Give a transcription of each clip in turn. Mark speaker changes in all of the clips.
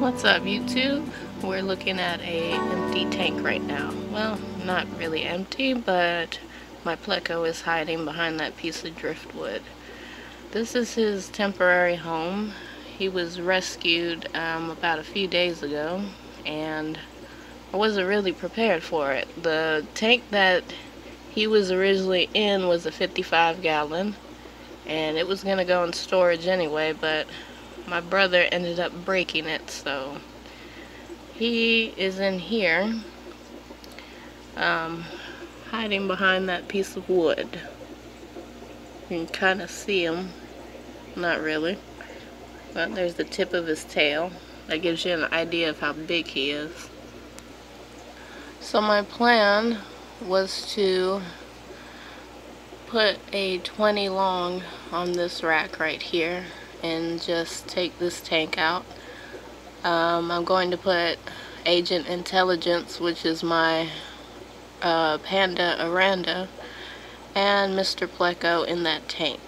Speaker 1: What's up, YouTube? We're looking at a empty tank right now. Well, not really empty, but my pleco is hiding behind that piece of driftwood. This is his temporary home. He was rescued about a few days ago, and I wasn't really prepared for it. The tank that he was originally in was a 55-gallon, and it was going to go in storage anyway, but my brother ended up breaking it, so he is in here, hiding behind that piece of wood. You can kind of see him. Not really. But there's the tip of his tail. That gives you an idea of how big he is. So my plan was to put a 20 long on this rack right here and just take this tank out. I'm going to put Agent Intelligence, which is my Panda Aranda, and Mr. Pleco in that tank.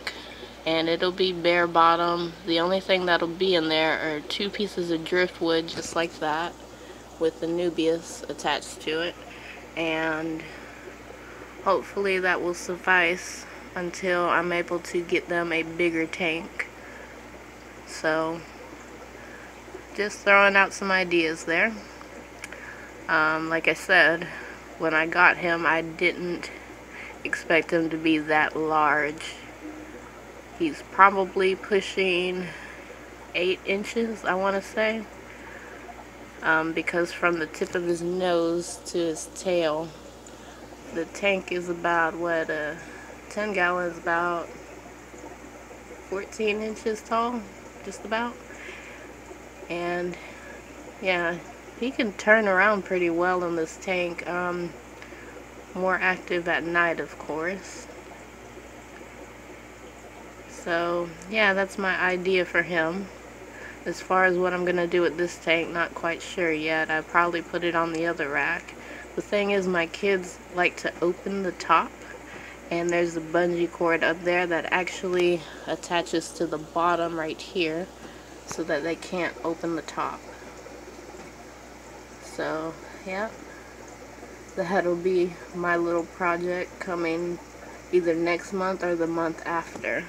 Speaker 1: And it'll be bare bottom. The only thing that'll be in there are 2 pieces of driftwood, just like that, with the Nubius attached to it. And hopefully that will suffice until I'm able to get them a bigger tank. So, just throwing out some ideas there. Like I said, when I got him, I didn't expect him to be that large. He's probably pushing 8 inches, I want to say. Because from the tip of his nose to his tail, the tank is about, 10 gallons, about 14 inches tall, just about. And yeah, he can turn around pretty well in this tank. More active at night, of course. So yeah, that's my idea for him. As far as what I'm gonna do with this tank, not quite sure yet. I'll probably put it on the other rack. The thing is, my kids like to open the top, and there's a bungee cord up there that actually attaches to the bottom right here, so that they can't open the top. So yeah, that'll be my little project coming either next month or the month after.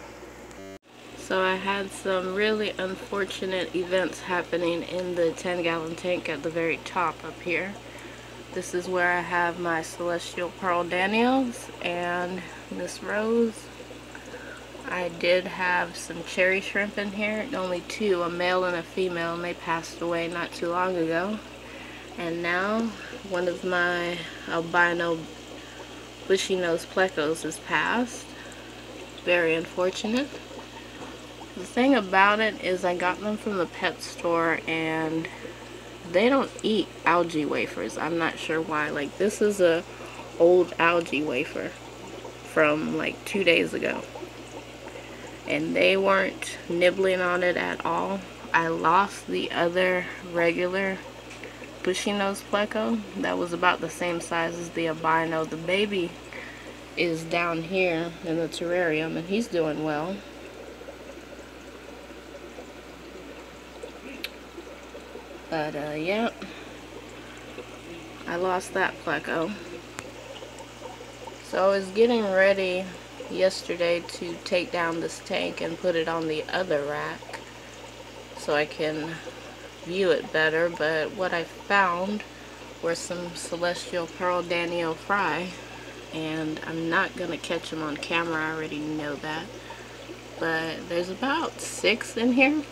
Speaker 1: So I had some really unfortunate events happening in the 10-gallon tank at the very top up here. This is where I have my Celestial Pearl Daniels and Miss Rose. I did have some cherry shrimp in here, only 2, a male and a female, and they passed away not too long ago. And now one of my albino bushy nose plecos has passed. Very unfortunate. The thing about it is I got them from the pet store, and they don't eat algae wafers. I'm not sure why. Like, this is a old algae wafer from like 2 days ago, and they weren't nibbling on it at all. I lost the other regular bushy nose pleco that was about the same size as the albino. The baby is down here in the terrarium, and he's doing well. But yeah, I lost that pleco. So I was getting ready yesterday to take down this tank and put it on the other rack so I can view it better, but what I found were some Celestial Pearl Daniel fry, and I'm not gonna catch them on camera, I already know that, but there's about 6 in here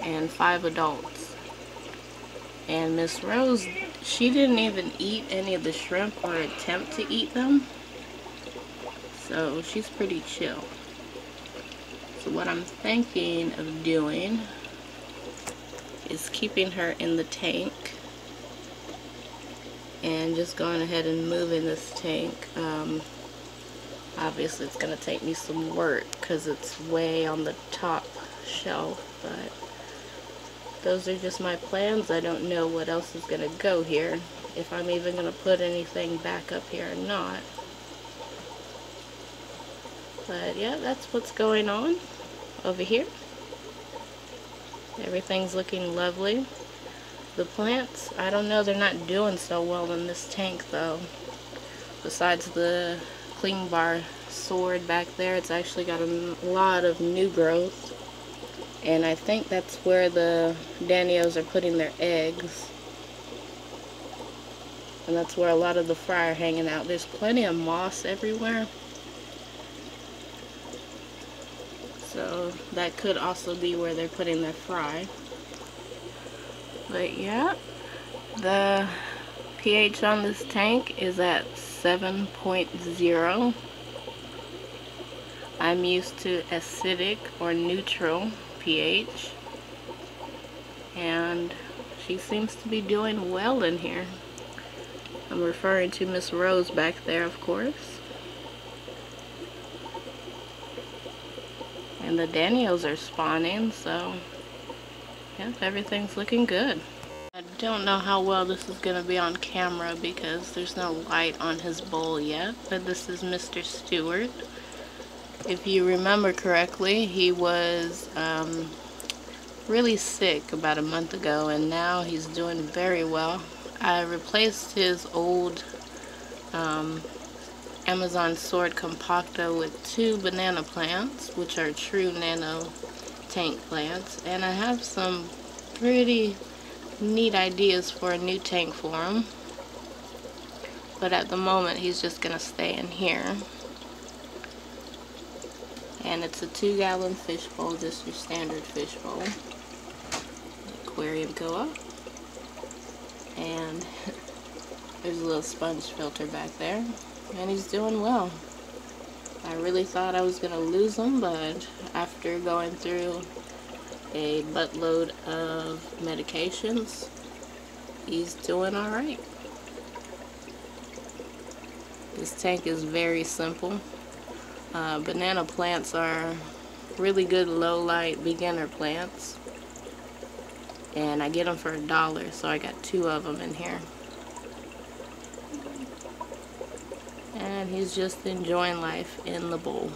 Speaker 1: and 5 adults. And Miss Rose, she didn't even eat any of the shrimp or attempt to eat them, so she's pretty chill. So what I'm thinking of doing is keeping her in the tank and just going ahead and moving this tank. Obviously it's going to take me some work because it's way on the top shelf, but those are just my plans. I don't know what else is going to go here, if I'm even going to put anything back up here or not. But yeah, that's what's going on over here. Everything's looking lovely. The plants, I don't know, they're not doing so well in this tank though. Besides the cling bar sword back there, it's actually got a lot of new growth. And I think that's where the Danios are putting their eggs. And that's where a lot of the fry are hanging out. There's plenty of moss everywhere. So that could also be where they're putting their fry. But yeah, the pH on this tank is at 7.0. I'm used to acidic or neutral pH. And she seems to be doing well in here. I'm referring to Miss Rose back there, of course. And the Danios are spawning, so yep, everything's looking good. I don't know how well this is going to be on camera because there's no light on his bowl yet, but this is Mr. Stewart. If you remember correctly, he was really sick about a month ago, and now he's doing very well. I replaced his old Amazon Sword Compacta with 2 banana plants, which are true nano tank plants, and I have some pretty neat ideas for a new tank for him, but at the moment he's just gonna stay in here. And it's a 2-gallon fish bowl, just your standard fish bowl. Aquarium go-up. And there's a little sponge filter back there. And he's doing well. I really thought I was going to lose him, but after going through a buttload of medications, he's doing alright. This tank is very simple. Banana plants are really good low light beginner plants. And I get them for $1, so I got 2 of them in here. And he's just enjoying life in the bowl.